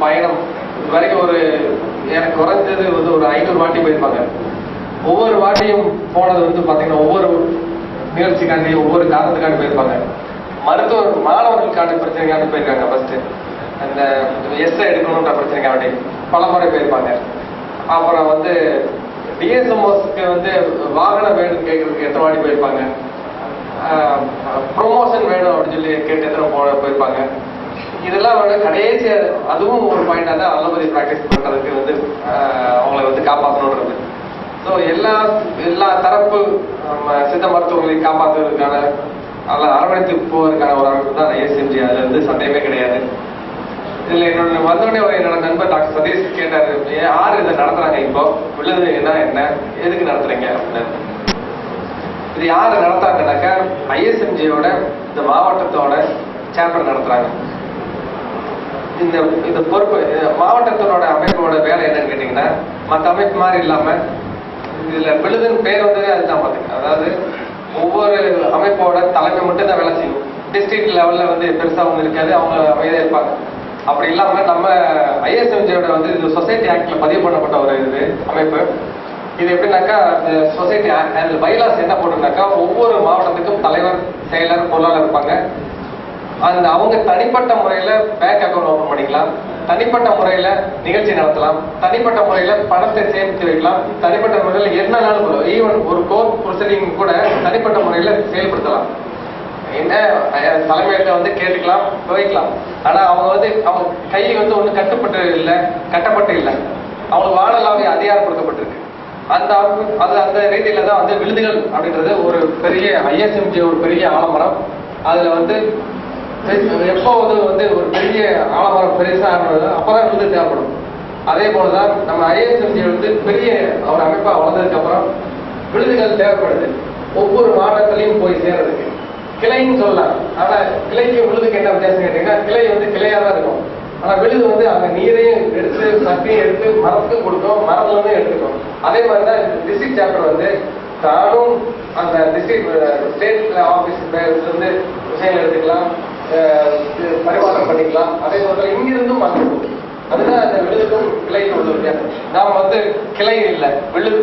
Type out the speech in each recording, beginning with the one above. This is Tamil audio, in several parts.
பயணம் இது வரைக்கும் எனக்கு குறைஞ்சது வந்து ஒரு 500 வாட்டி போயிருப்பாங்க. ஒவ்வொரு வாட்டியும் போனது வந்து பார்த்தீங்கன்னா ஒவ்வொரு நிகழ்ச்சிக்காண்டி ஒவ்வொரு காரணத்துக்காண்டி போயிருப்பாங்க. மாணவர்களுக்கான பிரச்சனைக்காண்டி போயிருக்காங்க. ஃபர்ஸ்ட் அந்த எஸ்ஐ எடுக்கணுன்ற பிரச்சனைக்காண்டி பல முறை போயிருப்பாங்க. அப்புறம் வந்து டிஎஸ்எம்ஓஸ்க்கு வந்து வாகனம் வேணும்னு கேட்கறதுக்கு எத்தனை வாட்டி போயிருப்பாங்க. ப்ரொமோஷன் வேணும் அப்படின்னு சொல்லி கேட்டு எத்தனை போயிருப்பாங்க. இதெல்லாம் வந்து கடைசி அதுவும் ஒரு பாயிண்டாக தான் அலோபதி ப்ராக்டிஸ் பண்ணுறதுக்கு வந்து அவங்கள வந்து காப்பாற்றணுன்றது. ஸோ எல்லா தரப்பு சித்த மருத்துவங்களையும் காப்பாற்றுறதுக்கான அரவணைத்து போவதற்கான ஒரு அமைப்பு தான் ஐஎஸ்எம்ஜி. அதுல இருந்து சந்தேகமே கிடையாது. இதில் வந்தோடனே என்னோட நண்பர் டாக்டர் சதீஷ் கேட்டார், யார் இதை நடத்துறாங்க, இப்போ விழுது என்ன எதுக்கு நடத்துறீங்க அப்படின்னு. இது யார் நடத்துறாங்கன்னாக்கா ஐஎஸ்எம்ஜியோட இந்த மாவட்டத்தோட சாப்டர் நடத்துறாங்க. இந்த பொறுப்பு மாவட்டத்தோட அமைப்போட வேலை என்னன்னு கேட்டீங்கன்னா, மற்ற அமைப்பு மாதிரி இல்லாம இதுல விழுதுன்னு பேர் வந்ததே அதுதான் பாத்தீங்கன்னா, அதாவது ஒவ்வொரு அமைப்போட தலைமை மட்டும் தான் வேலை செய்யும். டிஸ்ட்ரிக்ட் லெவல்ல வந்து பெருசா ஒன்று இருக்காது, அவங்க அமைதியா இருப்பாங்க. அப்படி இல்லாம நம்ம ஐஎஸ்எம்ஜியோட வந்து இது சொசைட்டி ஆக்ட்ல பதிவு பண்ணப்பட்ட ஒரு இது அமைப்பு. இது எப்படின்னாக்கா, சொசைட்டி ஆக்ட் பைலாஸ் என்ன போட்டுனாக்கா, ஒவ்வொரு மாவட்டத்துக்கும் தலைவர், செயலர், பொருளாளர் இருப்பாங்க. அவங்க தனிப்பட்ட முறையில பேங்க் அக்கௌண்ட் ஓபன் பண்ணிக்கலாம், தனிப்பட்ட முறையில நிகழ்ச்சி நடத்தலாம், தனிப்பட்ட முறையில பணத்தை சேமித்து வைக்கலாம், தனிப்பட்ட முறையில என்னன்னாலும் ஈவன் ஒரு கோர்ட் ப்ரொசீடிங் கூட தனிப்பட்ட முறையில செயல்படுத்தலாம். என்ன தலைமையில வந்து கேட்டுக்கலாம், துவைக்கலாம். ஆனா அவங்க வந்து அவங்க கை வந்து ஒண்ணு கட்டப்பட்டு இல்லை, அவங்களுக்கு வாழலாவே அதிகாரப்படுத்தப்பட்டிருக்கு. அந்த ரீதியில தான் வந்து விழுதுகள் அப்படின்றது ஒரு பெரிய ஐஎஸ்எம்ஜி ஒரு பெரிய ஆலமரம். அதுல வந்து எப்போது வந்து ஒரு பெரிய ஆலமரம் பெருசா அப்பதான் விழுது தேவைப்படும். அதே போலதான் நம்ம ஐஎஸ்எம்ஜி வந்து பெரிய ஒரு அமைப்பா வளர்ந்ததுக்கு அப்புறம் விழுதுகள் தேவைப்படுது. ஒவ்வொரு மாவட்டத்திலையும் போய் சேர்றதுக்கு கிளைன்னு சொல்லலாம். ஆனா கிளைக்கு விழுதுக்கு என்ன வித்தியாசம் கேட்டீங்கன்னா, கிளை வந்து கிளையா தான் இருக்கும். ஆனா விழுது வந்து அந்த நீரையும் எடுத்து சக்தியும் எடுத்து மரத்துக்கும் கொடுக்கும், மரத்துல இருந்து எடுத்துக்கும். அதே மாதிரிதான் டிஸ்ட்ரிக்ட் சாப்டர் வந்து தானும் அந்த டிஸ்ட்ரிக்ட் ஸ்டேட் ஆபீஸ் வந்து விஷயங்கள் எடுத்துக்கலாம், பரிமாற்றம் பண்ணிக்கலாம். அதே போல இங்கிருந்தும் மாற்றணும். அதுதான் அந்த விழுதுக்கும் கிளைக்கும் உள்ள வித்தியாசம். நாம வந்து கிளை இல்லை, விழுது.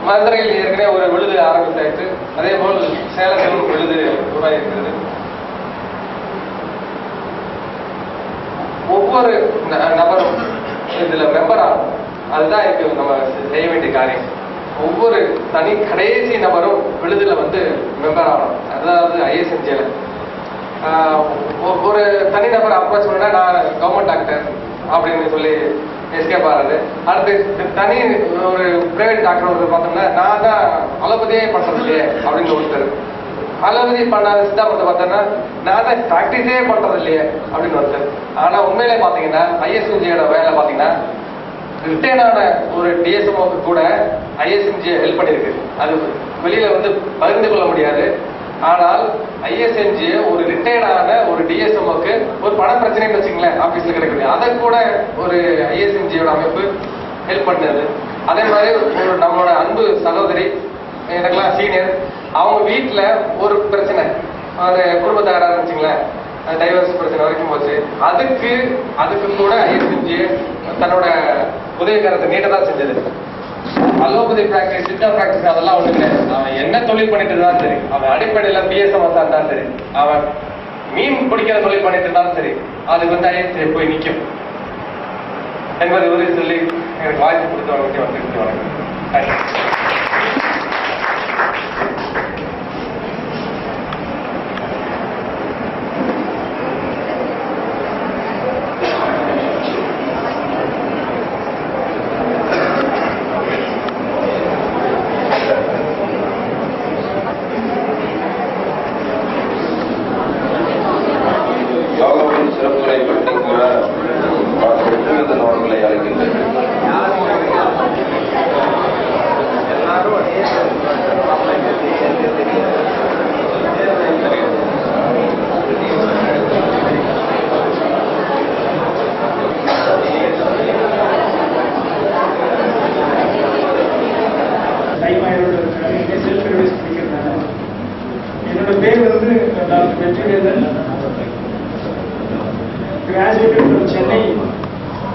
மதுரையில் ஏற்கனவே ஒரு விழுது ஆரம்பித்தாயிற்று. அதே போல் சேலத்திலும் விழுது உருவாகியிருக்கிறது. ஒவ்வொரு நபரும் இதுல மெம்பர் ஆகும். அதுதான் இப்போ நம்ம செய்ய வேண்டிய காரியம். ஒவ்வொரு கடைசி நபரும் விழுதுல வந்து மெம்பர் ஆகணும். அதாவது ஐஎஸ்எம்ஜில ஒரு தனிநபர் அப்ரோச் பண்ணா, நான் கவர்மெண்ட் டாக்டர் அப்படின்னு சொல்லி எஸ்கேப் ஆகிறது. அடுத்து தனி ஒரு பிரைவேட் டாக்டர் ஒருத்தர் பார்த்தோம்னா, நான் தான் அலோபதியே பண்றது இல்லையே அப்படின்னு ஒருத்தர். அலோபதி பண்ணாத சித்தாபத்தை பார்த்தோம்னா, நான் தான் ப்ராக்டிஸே பண்றது இல்லையே அப்படின்னு ஒருத்தர். ஆனா உண்மையிலே பாத்தீங்கன்னா ஐஎஸ்எம்ஜியோட வேலை பாத்தீங்கன்னா, ரிட்டையர்டான ஒரு டிஎஸ்எம்ஓக்கு கூட ஐஎஸ்எம்ஜி ஹெல்ப் பண்ணிருக்கு. அது வெளியில வந்து பகிர்ந்து கொள்ள முடியாது. ஆனால் ஐஎஸ்எம்ஜி ஒரு ரிட்டையர்டான ஒரு டிஎஸ்எம்ஓக்கு ஒரு பண பிரச்சனைன்னு வச்சுங்களேன், ஆபீஸ்ல கிடைக்குது, அதை கூட ஒரு ஐஎஸ்எம்ஜியோட அமைப்பு ஹெல்ப் பண்ணுது. அதே மாதிரி ஒரு நம்மளோட அன்பு சகோதரி, எனக்கெல்லாம் சீனியர், அவங்க வீட்டுல ஒரு பிரச்சனை, ஒரு குடும்ப தகராறு வச்சுங்களேன், டைவர்ஸ் பிரச்சனை வரைக்கும் போச்சு. அதுக்கு கூட ஐஎஸ்எம்ஜி தன்னோட உதவிகரத்தை நீட்டதான் செஞ்சது. அலோபதி பிராக்டிஸ், சித்தா பிராக்டிஸ் அதெல்லாம் ஒண்ணு கிடையாது. அவன் என்ன தொழில் பண்ணிட்டு தான் சரி, அவன் அடிப்படையில பிஎஸ்எம் இருந்தாலும் சரி, அவன் மீன் பிடிக்கிற தொழில் பண்ணிட்டு இருந்தாலும் சரி, அது வந்து ஐஎஸ்எம்ஜி போய் நிற்கும் என்பதை உறுதி சொல்லி எனக்கு வாய்ப்பு கொடுத்தவங்க வந்து வணக்கம். graduated from Chennai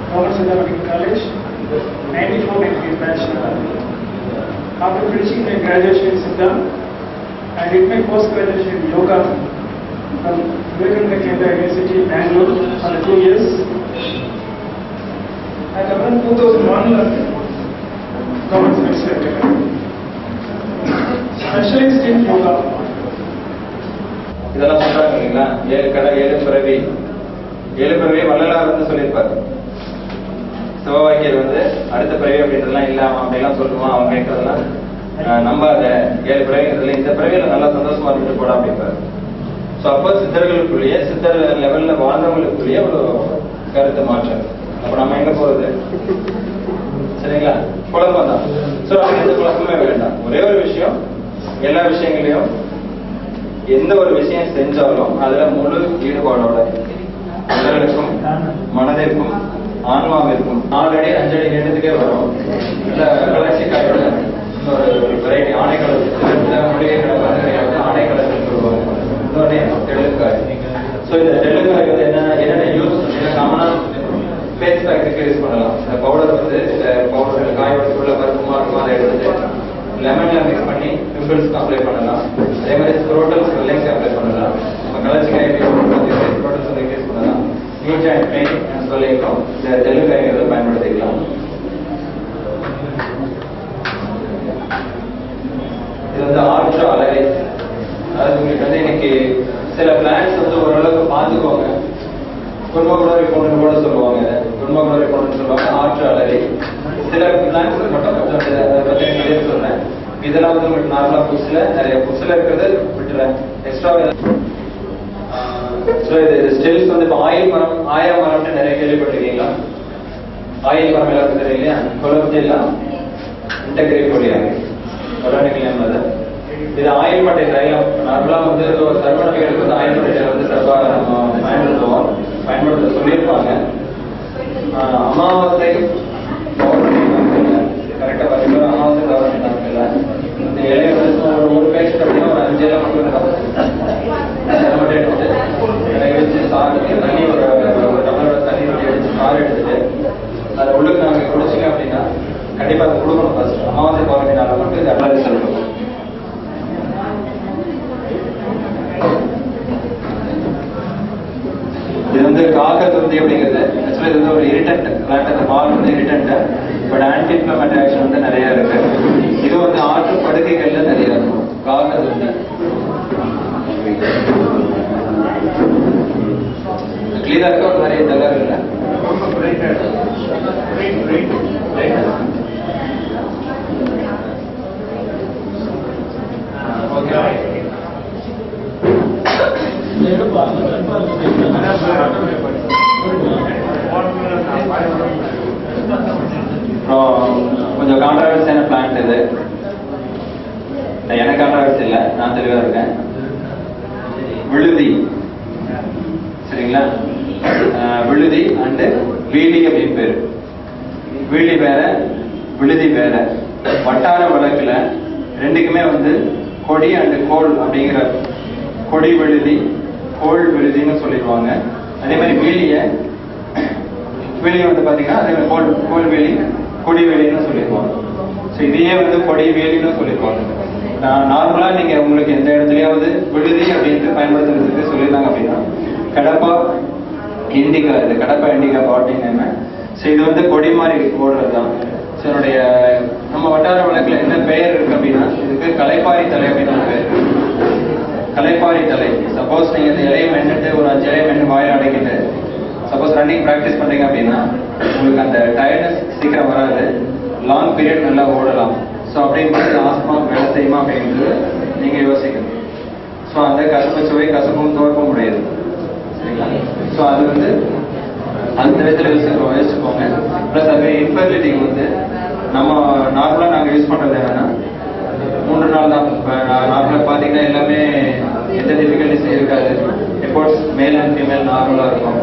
Government Siddha Medical College, 94-93 batch. After finishing my graduation in Siddha, I did my post-graduation in yoga from Vivekananda Kendra University, Bangalore for 2 years. I learned 2001 government specialized in yoga. இதெல்லாம் சொல்றாங்க இல்லைங்களா? 7 கடை 7 பிறவி, 7 பிறவியை வள்ளலார் வந்து சொல்லியிருப்பாரு. சிவவாக்கியர் வந்து அடுத்த பிறவி அப்படின்றதுலாம் இல்லாம அப்படிலாம் சொல்லுவான். அவங்க கேட்கறதெல்லாம் நம்பாத, 7 பிறவிங்கிறதுல இந்த பிறவியில நல்லா சந்தோஷமா இருந்துட்டு போடா அப்படின்பாரு. ஸோ அப்போ சித்தர்களுக்குள்ளேயே சித்தர் லெவல்ல வாழ்ந்தவங்களுக்குள்ளேயே ஒரு கருத்து மாற்றம். அப்ப நம்ம எங்க போறது? சரிங்களா? குழப்பம் தான். ஸோ நமக்கு எந்த குழப்பமே வேண்டாம். ஒரே ஒரு விஷயம், எல்லா விஷயங்களையும் எந்த ஒரு விஷயம் செஞ்சாலும் அதுல முழு ஈடுபாடோட உடலுக்கும் மனதிற்கும் ஆன்மாவிற்கும் 4 அடி 5 அடி நீளத்துக்கே வரும். நல்ல வளர்ச்சி காயோட ஒரு வெரைட்டி ஆணைக்கலர், மூலிகை கடை ஆணைக்கலர் சொல்லுவாங்க. இன்னொரு தெலுங்காய். ஸோ இந்த தெலுங்காய் வந்து என்னென்ன யூஸ் காமனா ஃபேஸ் பேக்கு யூஸ் பண்ணலாம். இந்த பவுடர் வந்து பவுடர் காயோட உள்ள பருப்புமா இருக்கும், அதை எடுத்துட்டு லெமன்ல மிக்ஸ் பண்ணி பிம்பிள்ஸ்க்கு அப்ளை பண்ணலாம். அதே மாதிரி ஸ்க்ரோட்டல் ஸ்வெல்லிங்க்கு அப்ளை பண்ணலாம். நம்ம கலர்ச்சிக்காய் ஸ்க்ரோட்டல் ஸ்வெல்லிங் யூஸ் பண்ணலாம். நியூ ஜாயிண்ட் பெயின் ஸ்வெல்லிங்கும் இந்த தெலுங்காய்களை பயன்படுத்திக்கலாம். இது வந்து ஆற்று அலகை. அதாவது உங்களுக்கு வந்து இன்னைக்கு சில பிளான்ஸ் வந்து ஓரளவுக்கு பார்த்துக்கோங்க. குடும்பகுணரி பொண்ணு கூட சொல்லுவாங்க, குடும்பகுணரி பொண்ணுன்னு சொல்லுவாங்க. ஆற்று அலகை சில பிளான்ஸ் மட்டும் அதை பற்றி நிறைய சொல்றேன். இதெல்லாம் வந்து உங்களுக்கு நார்மலா புதுசுல நிறைய புதுசுல இருக்கிறது விட்டுறேன். எக்ஸ்ட்ரா ஸோ இது ஸ்டில்ஸ் வந்து இப்போ ஆயில் மரம், ஆயா மரம்னு நிறைய கேள்விப்பட்டிருக்கீங்களா? ஆயில் மரம் எல்லாருக்கும் தெரியும் இல்லையா? கொலப்ஜெல்லாம் இன்டெகிரேட்டோலியா கொலோனிக்கல். இது ஆயில் மட்டை தைலம். நார்மலா வந்து சர்வநோய்களுக்கு வந்து ஆயில் மட்டை வந்து சிறப்பாக நம்ம பயன்படுத்த சொல்லியிருப்பாங்க. அமாவாசை கரெக்டா பார்த்தீங்கன்னா அமாவாசை கவர்மெண்ட் நாட்கள்ல இந்த இலைய வந்து ஒரு பேஸ்ட் அப்படின்னா ஒரு 5 இலை மட்டும் எடுத்து இலைய வச்சு சாப்பிட்டு தண்ணி ஒரு டம்ளரோட தண்ணி வச்சு சாறு எடுத்துட்டு அதை உள்ளுக்கு நாங்கள் குடிச்சிங்க அப்படின்னா கண்டிப்பா அதை கொடுக்கணும். ஃபர்ஸ்ட் அமாவாசை கவர்மெண்ட் நாளில் மட்டும் இது அட்வான்ஸ் சொல்லணும். இது வந்து காக்கத்துருத்தி அப்படிங்கிறது ஆக்சுவலி இது வந்து ஒரு இரிட்டன்ட் பிளான்ட். அந்த பால் வந்து irritant, but anti inflammatory action வந்து நிறைய இருக்கு. இது வந்து ஆற்று படுக்கைகள்ல நிறைய இருக்கும் காக்கத்துருத்தி. கிளியரா இருக்க ஒரு நிறைய தகவல் இல்லை. ஓகே, கொஞ்சம் கான்ட்ராவர்சியான பிளான்ட் இது. எனக்கு கான்ட்ராவர்சி இல்லை, நான் தெளிவா இருக்கேன். விழுதி, சரிங்களா? விழுதி அண்டு வீலி அப்படின்னு பேரு. வீலி வேற, விழுதி வேற. வட்டார வழக்குல ரெண்டுக்குமே வந்து கொடி அண்டு கோல் அப்படிங்கிற கொடி விழுதி, கோல் விழுதின்னு சொல்லிடுவாங்க. அதே மாதிரி வீலியை வந்து பாத்தீங்கன்னா அதே மாதிரி கோல் வேலி, கொடி வேலின்னு சொல்லிடுவாங்க. ஸோ இதையே வந்து கொடி வேலின்னு சொல்லிடுவாங்க. நார்மலா நீங்க உங்களுக்கு எந்த இடத்துலயாவது விழுதி அப்படின்ட்டு பயன்படுத்துறதுக்கு சொல்லியிருந்தாங்க அப்படின்னா கடப்பா இண்டிகா, இது கடப்பா இண்டிகா பாட்டிங் என்ன. ஸோ இது வந்து கொடி மாதிரி போடுறது தான். ஸோ என்னுடைய நம்ம வட்டார வழக்கில் என்ன பெயர் இருக்கு அப்படின்னா இதுக்கு கலைப்பாரி தலை அப்படின்னு ஒரு பெயர். கலைப்பாரி தலை. சப்போஸ் நீங்க இந்த இலையை மென்னுட்டு ஒரு 5 இலையை மென்னு வாயில் அடைக்கிட்டு சப்போஸ் ரன்னிங் ப்ராக்டிஸ் பண்றீங்க அப்படின்னா உங்களுக்கு அந்த டயர்ட்னஸ் சீக்கிரம் வராது, லாங் பீரியட் நல்லா ஓடலாம். ஸோ அப்படின்றது ஆஸ்மா வேலை செய்யுமா அப்படின்றது நீங்க யோசிக்கணும். ஸோ அந்த கசப்பு சுவை கசப்பும் துவக்க முடியாது, சரிங்களா? ஸோ அது வந்து அந்த விதத்தில் யோசிச்சுக்கோங்க. ப்ளஸ் அது இன்ஃபர்டிலிட்டிக்கு வந்து நம்ம நார்மலாக நாங்கள் யூஸ் பண்ணுறது என்னன்னா 3 நாள் தான். இப்போ நார்மலாக பார்த்தீங்கன்னா எல்லாமே எந்த டிஃபிகல்ட்டிஸும் இருக்காது. எஃபோர்ட்ஸ் மேல் அண்ட் ஃபீமேல் நார்மலாக இருக்கும்.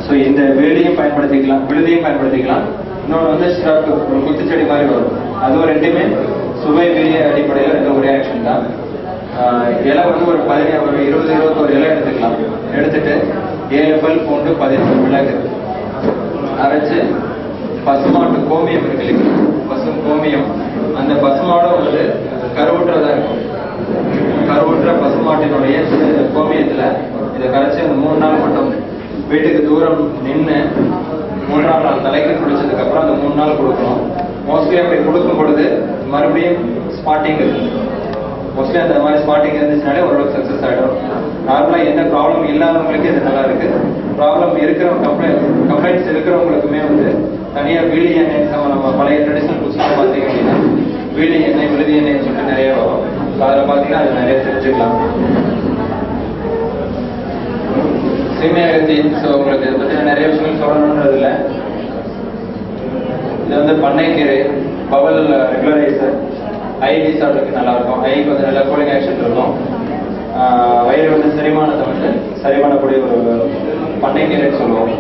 ஸோ இந்த வேலியும் பயன்படுத்திக்கலாம், விழுதியும் பயன்படுத்திக்கலாம். இன்னொன்று வந்து ஸ்ட்ரக், ஒரு குத்துச்செடி மாதிரி வரும். அதுவும் ரெண்டுமே சுவை வீரிய அடிப்படையில் ரெண்டு ஒரே ஆக்ஷன் தான். இலை வந்து ஒரு 20-21 இலை எடுத்துக்கலாம். எடுத்துட்டு 7 பல் பூண்டு 15 மிளகு அரைச்சு பசுமாட்டு கோமியம் இருக்கு இல்லைங்க, பசு கோமியம், அந்த பசுமாடை வந்து கருவுற்றதா இருக்கும். கருவுற்ற பசுமாட்டினுடைய கோமியத்துல இதை கரைச்சி அந்த 3 நாள் மட்டும் வீட்டுக்கு தூரம் நின்று 3ஆம் நாள் தலைக்கு குடிச்சதுக்கு அப்புறம் அந்த 3 நாள் கொடுக்கணும். மோஸ்ட்லி அப்படி கொடுக்கும் பொழுது மறுபடியும் ஸ்பாட்டிங் இருக்கு. மோஸ்ட்லி அந்த மாதிரி ஸ்பாட்டிங் இருந்துச்சுனாலே ஓரளவுக்கு சக்ஸஸ் ஆகிடும். நார்மலாக எந்த ப்ராப்ளம் இல்லாதவங்களுக்கு இது நல்லா இருக்கு. ப்ராப்ளம் இருக்கிறவங்க கம்ப்ளைண்ட்ஸ் இருக்கிறவங்களுக்குமே வந்து தனியாக வீழி எண்ணெய், நம்ம பழைய ட்ரெடிஷனல் புக்ஸ்லாம் பார்த்தீங்க அப்படின்னா வீழி எண்ணெய், விழுதி எண்ணெய்னு சொல்லிட்டு நிறைய வரும். அதில் பார்த்தீங்கன்னா அது நிறைய தெரிஞ்சுக்கலாம். சீமையகத்தி, ஸோ உங்களுக்கு இதை பற்றி நிறைய விஷயங்கள் சொல்லணுன்றது இல்லை. இது வந்து பண்ணைக்கீரை, பவல் ரெகுலரைசர், ஐ டிசார்டருக்கு நல்லா இருக்கும். ஐக்கு வந்து நல்லா கூலிங் ஆக்ஷன் இருக்கும். வயிறு வந்து செரிமானத்தை வந்து சரி பண்ணக்கூடிய ஒரு பண்ணைக்கீரைன்னு சொல்லுவோம்.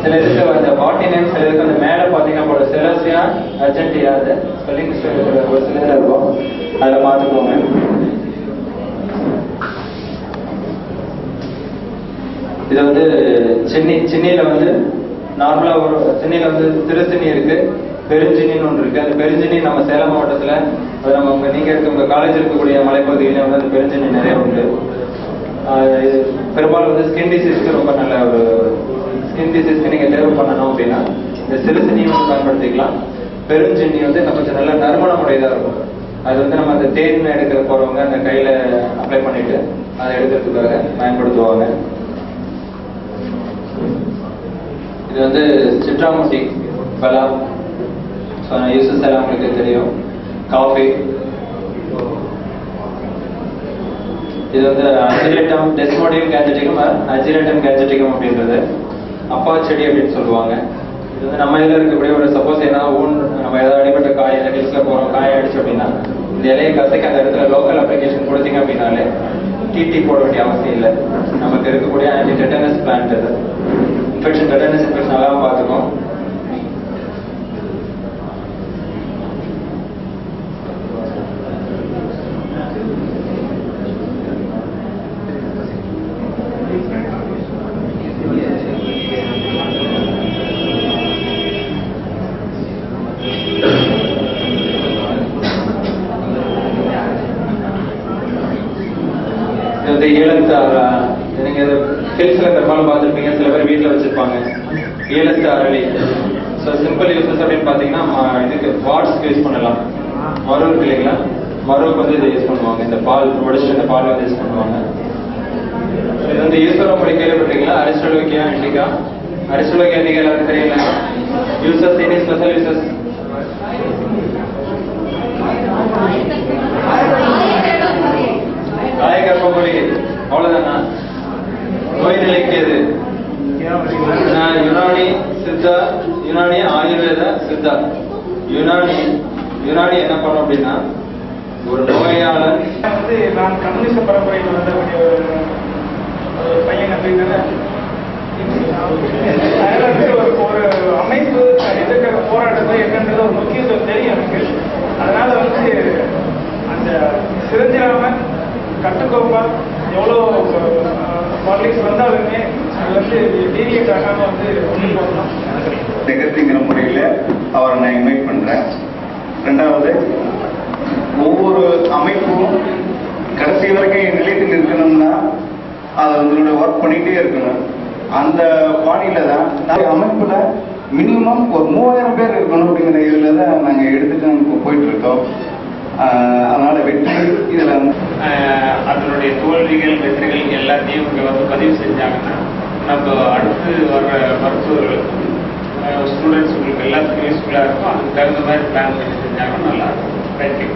சில இதுக்கு அந்த பாட்டி நேம், சில இதுக்கு அந்த மேலே பார்த்தீங்கன்னா போல செலசியா அர்ஜென்டியா, அது ஸ்பெல்லிங் ஒரு சில இதில் இருக்கும், அதில் பார்த்துக்கோங்க. இது வந்து சின்னியில் வந்து நார்மலாக ஒரு சின்னியில் வந்து திருச்சினி இருக்கு, பெருஞ்சினின்னு ஒன்று இருக்கு. அந்த பெருஞ்சினி நம்ம சேலம் மாவட்டத்தில், அது நம்ம நீங்கள் இருக்க உங்கள் காலேஜ் இருக்கக்கூடிய மலைப்பகுதியில வந்து அந்த பெருஞ்சினி நிறைய உண்டு. இது பெரும்பாலும் வந்து ஸ்கின் டிசீஸ்க்கு ரொம்ப நல்ல ஒரு ஸ்கின் டிசீஸ்க்கு நீங்கள் தேர்வு பண்ணணும் அப்படின்னா இந்த சிறுசினி வந்து பயன்படுத்திக்கலாம். பெருஞ்சினி வந்து கொஞ்சம் நல்ல நறுமணம் உடையதாக இருக்கும். அது வந்து நம்ம அந்த தேன் எடுக்க போகிறவங்க அந்த கையில் அப்ளை பண்ணிட்டு அதை எடுக்கிறதுக்காக பயன்படுத்துவாங்க. இது வந்து சிட்ராமுட்டி பலா, ஸோ யூசஸ் எல்லாம் உங்களுக்கு தெரியும். காஃபி, இது வந்து அஜிரேட்டம், டெஸ்மோடியம் கேஞ்சட்டிகம், அஜிரேட்டம் கேஞ்சட்டிகம் அப்படின்றது அப்பா செடி அப்படின்னு சொல்லுவாங்க. இது வந்து நம்ம இதில் இருக்கக்கூடிய ஒரு சப்போஸ் ஏதாவது நம்ம ஏதாவது அடிப்பட்ட காய் இல்லை ஹில்ஸில் போகிறோம், காய அடிச்சு அப்படின்னா இந்த இலையை கசைக்கு அந்த இடத்துல லோக்கல் அப்ளிகேஷன் கொடுத்தீங்க அப்படின்னாலே டிடி போட வேண்டிய அவசியம் இல்லை. நமக்கு இருக்கக்கூடிய ஆன்டி டெட்டனஸ் பிளான்ட், இது இன்ஃபெக்ஷன், டெட்டனஸ் இன்ஃபெக்ஷன் நல்லா பார்த்துக்கும். ஏலத்தார், நீங்க ஹில்ஸ்ல பெரும்பாலும் பார்த்துருப்பீங்க, சில பேர் வீட்டில் வச்சிருப்பாங்க ஏலத்தார் அள்ளி. ஸோ சிம்பிள் யூசஸ் அப்படின்னு பார்த்தீங்கன்னா இதுக்கு வாட்ஸ்க்கு யூஸ் பண்ணலாம். மரம் இருக்கு இல்லைங்களா, மரவுக்கு வந்து இதை யூஸ் பண்ணுவாங்க. இந்த பால் உடைச்சிட்டு இந்த பால் வந்து யூஸ் பண்ணுவாங்க. இது வந்து ஈஸ்வரம் படி கேள்விப்பட்டீங்களா? அரிஸ்டோலோகியா இண்டிகா. அரிஸ்டோலோகியா இண்டிகா எல்லாருக்கும் தெரியல. Uses, any special uses? காயகற்பொடி, அவ்வளவுதானா? நோய் நிலைக்கியது யுனானி சித்தா, யுனானி ஆயுர்வேத சித்தா. யுனானி என்ன பண்ணும் அப்படின்னா, ஒரு நோயாளர் வந்து நான் கம்யூனிஸ்ட் பரம்பரையில் வந்தக்கூடிய ஒரு பையன் அப்படிங்கிறத ஒரு அமைப்பு எதிர்க்கிற போராட்டத்தை என்னன்றது ஒரு முக்கியத்துவம் தெரியும் எனக்கு. அதனால வந்து அந்த சிறஞ்சிராம கட்டுக்கோப்பா எவ்வளோ பாலிடிக்ஸ் வந்தாலுமே அது வந்து டீவியேட் ஆகாமல் வந்து ஒன்று போடலாம். நிகழ்ச்சிங்கிற முறையில் அவரை நான் இன்வைட் பண்ணுறேன். ரெண்டாவது, ஒவ்வொரு அமைப்பும் கடைசி வரைக்கும் என் நிலையத்தில் இருக்கணும்னா அதை வந்து ஒர்க் பண்ணிகிட்டே இருக்கணும். அந்த பாணியில் தான் அமைப்பில் மினிமம் ஒரு 3000 பேர் இருக்கணும் அப்படிங்கிற இதில் தான் நாங்கள் எடுத்துட்டு இப்போ போயிட்டுருக்கோம். அதனால வெற்றி இதில் அதனுடைய தோல்விகள், வெற்றிகள் எல்லாத்தையும் இங்கே வந்து பதிவு செஞ்சாங்கன்னா நம்ம அடுத்து வர்ற மருத்துவர்கள், ஸ்டூடெண்ட்ஸ் உங்களுக்கு எல்லாத்துக்கும் யூஸ்ஃபுல்லாக இருக்கும். அதுக்கு தகுந்த மாதிரி பிளான் பண்ணி செஞ்சாங்கன்னா நல்லாயிருக்கும். தேங்க்யூ.